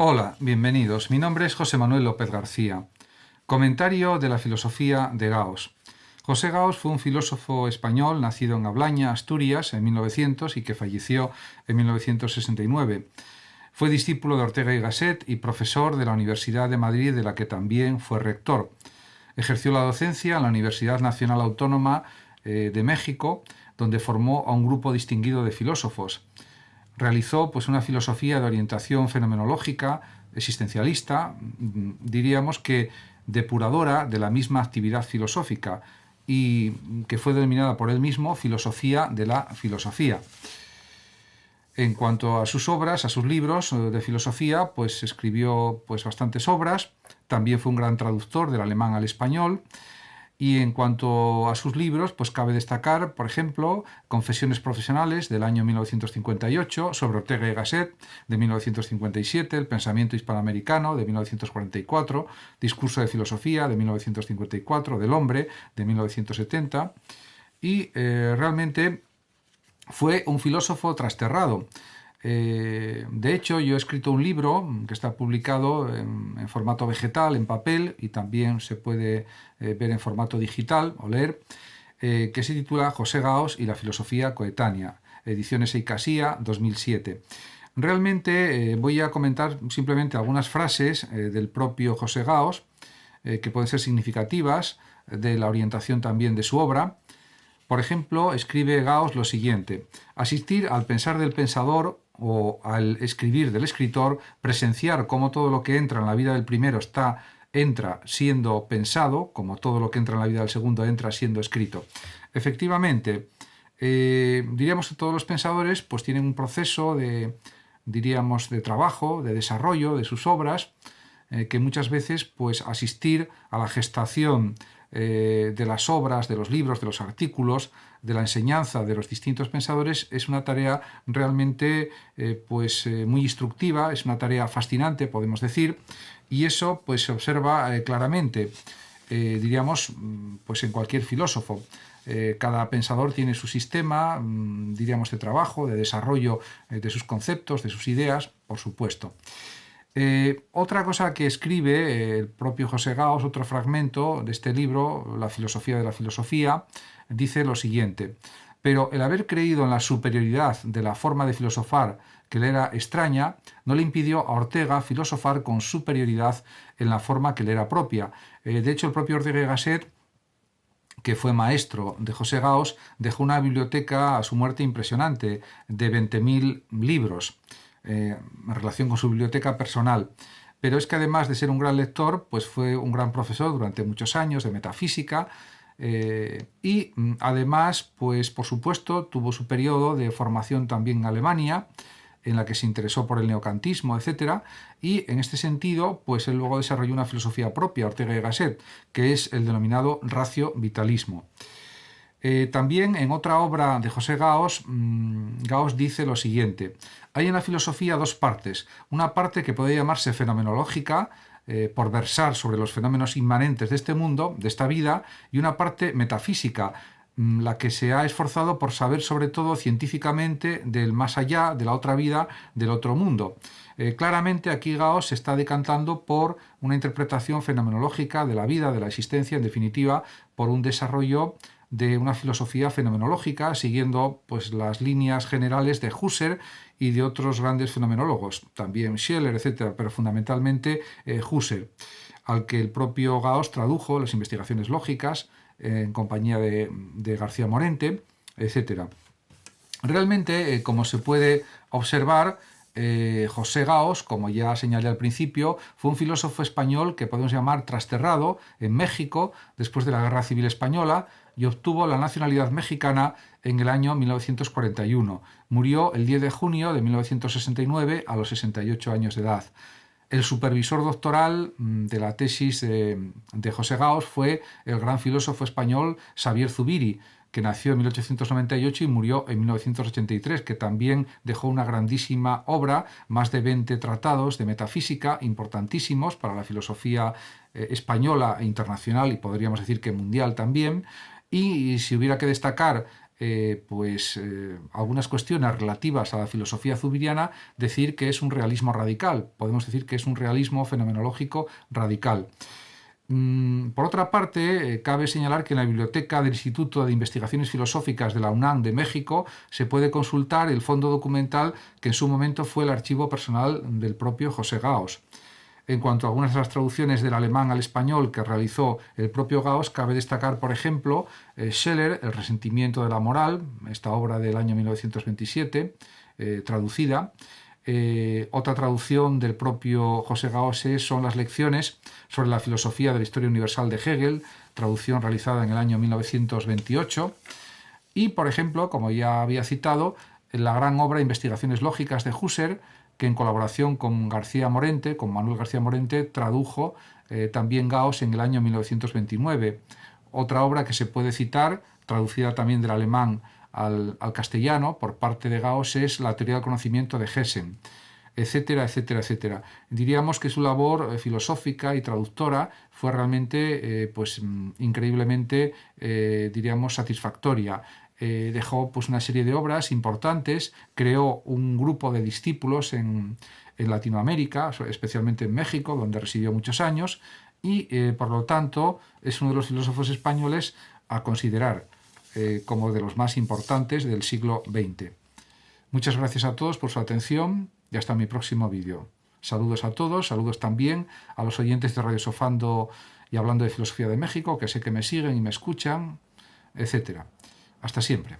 Hola, bienvenidos. Mi nombre es José Manuel López García. Comentario de la filosofía de Gauss. José Gauss fue un filósofo español nacido en Ablaña, Asturias, en 1900 y que falleció en 1969. Fue discípulo de Ortega y Gasset y profesor de la Universidad de Madrid, de la que también fue rector. Ejerció la docencia en la Universidad Nacional Autónoma de México, donde formó a un grupo distinguido de filósofos. Realizó una filosofía de orientación fenomenológica, existencialista, diríamos que depuradora de la misma actividad filosófica, y que fue denominada por él mismo filosofía de la filosofía. En cuanto a sus obras, a sus libros de filosofía, escribió bastantes obras. También fue un gran traductor del alemán al español. Y en cuanto a sus libros, cabe destacar, por ejemplo, Confesiones profesionales, del año 1958, sobre Ortega y Gasset, de 1957, El pensamiento hispanoamericano, de 1944, Discurso de filosofía, de 1954, Del hombre, de 1970. Y realmente fue un filósofo trasterrado. De hecho, yo he escrito un libro que está publicado en formato vegetal, en papel, y también se puede ver en formato digital o leer, que se titula José Gauss y la filosofía coetánea, ediciones Eikasía, 2007. Realmente voy a comentar simplemente algunas frases del propio José Gauss, que pueden ser significativas de la orientación también de su obra. Por ejemplo, escribe Gauss lo siguiente: asistir al pensar del pensador o al escribir del escritor, presenciar cómo todo lo que entra en la vida del primero entra siendo pensado, como todo lo que entra en la vida del segundo entra siendo escrito. Efectivamente, diríamos que todos los pensadores tienen un proceso de trabajo, de desarrollo de sus obras, que muchas veces asistir a la gestación de las obras, de los libros, de los artículos, de la enseñanza de los distintos pensadores es una tarea realmente muy instructiva, es una tarea fascinante, podemos decir, y eso se observa claramente, diríamos, en cualquier filósofo. Cada pensador tiene su sistema, diríamos, de trabajo, de desarrollo de sus conceptos, de sus ideas, por supuesto. Otra cosa que escribe el propio José Gauss, otro fragmento de este libro, La filosofía de la filosofía, dice lo siguiente: pero el haber creído en la superioridad de la forma de filosofar que le era extraña no le impidió a Ortega filosofar con superioridad en la forma que le era propia. De hecho, el propio Ortega y Gasset, que fue maestro de José Gauss, dejó una biblioteca a su muerte impresionante de 20.000 libros. En relación con su biblioteca personal. Pero es que además de ser un gran lector, fue un gran profesor durante muchos años de metafísica, y además, por supuesto, tuvo su periodo de formación también en Alemania, en la que se interesó por el neocantismo, etc. Y en este sentido, él luego desarrolló una filosofía propia, Ortega y Gasset, que es el denominado ratio-vitalismo. También en otra obra de José Gauss, Gauss dice lo siguiente: hay en la filosofía dos partes, una parte que puede llamarse fenomenológica, por versar sobre los fenómenos inmanentes de este mundo, de esta vida, y una parte metafísica, la que se ha esforzado por saber sobre todo científicamente del más allá, de la otra vida, del otro mundo. Claramente aquí Gauss se está decantando por una interpretación fenomenológica de la vida, de la existencia, en definitiva, por un desarrollo de una filosofía fenomenológica, siguiendo las líneas generales de Husserl y de otros grandes fenomenólogos, también Scheler, etc., pero fundamentalmente Husserl, al que el propio Gauss tradujo las investigaciones lógicas en compañía de García Morente, etc. Realmente, como se puede observar, José Gauss, como ya señalé al principio, fue un filósofo español que podemos llamar trasterrado en México después de la Guerra Civil Española, y obtuvo la nacionalidad mexicana en el año 1941. Murió el 10 de junio de 1969 a los 68 años de edad. El supervisor doctoral de la tesis de José Gauss fue el gran filósofo español Xavier Zubiri, que nació en 1898 y murió en 1983, que también dejó una grandísima obra, más de 20 tratados de metafísica importantísimos para la filosofía española e internacional, y podríamos decir que mundial también. Y si hubiera que destacar algunas cuestiones relativas a la filosofía zubiriana, decir que es un realismo radical. Podemos decir que es un realismo fenomenológico radical. Por otra parte, cabe señalar que en la biblioteca del Instituto de Investigaciones Filosóficas de la UNAM de México se puede consultar el fondo documental que en su momento fue el archivo personal del propio José Gauss. En cuanto a algunas de las traducciones del alemán al español que realizó el propio Gauss, cabe destacar, por ejemplo, Scheler, El resentimiento de la moral, esta obra del año 1927, traducida. Otra traducción del propio José Gauss son las lecciones sobre la filosofía de la historia universal de Hegel, traducción realizada en el año 1928. Y, por ejemplo, como ya había citado, la gran obra Investigaciones lógicas de Husserl, que en colaboración con Manuel García Morente, tradujo también Gauss en el año 1929. Otra obra que se puede citar, traducida también del alemán al castellano por parte de Gauss, es La teoría del conocimiento de Hessen, etcétera, etcétera, etcétera. Diríamos que su labor filosófica y traductora fue realmente increíblemente, diríamos, satisfactoria. Dejó una serie de obras importantes, creó un grupo de discípulos en Latinoamérica, especialmente en México, donde residió muchos años, y por lo tanto es uno de los filósofos españoles a considerar como de los más importantes del siglo XX. Muchas gracias a todos por su atención y hasta mi próximo vídeo. Saludos a todos, saludos también a los oyentes de Radio Sofando y Hablando de Filosofía de México, que sé que me siguen y me escuchan, etc. Hasta siempre.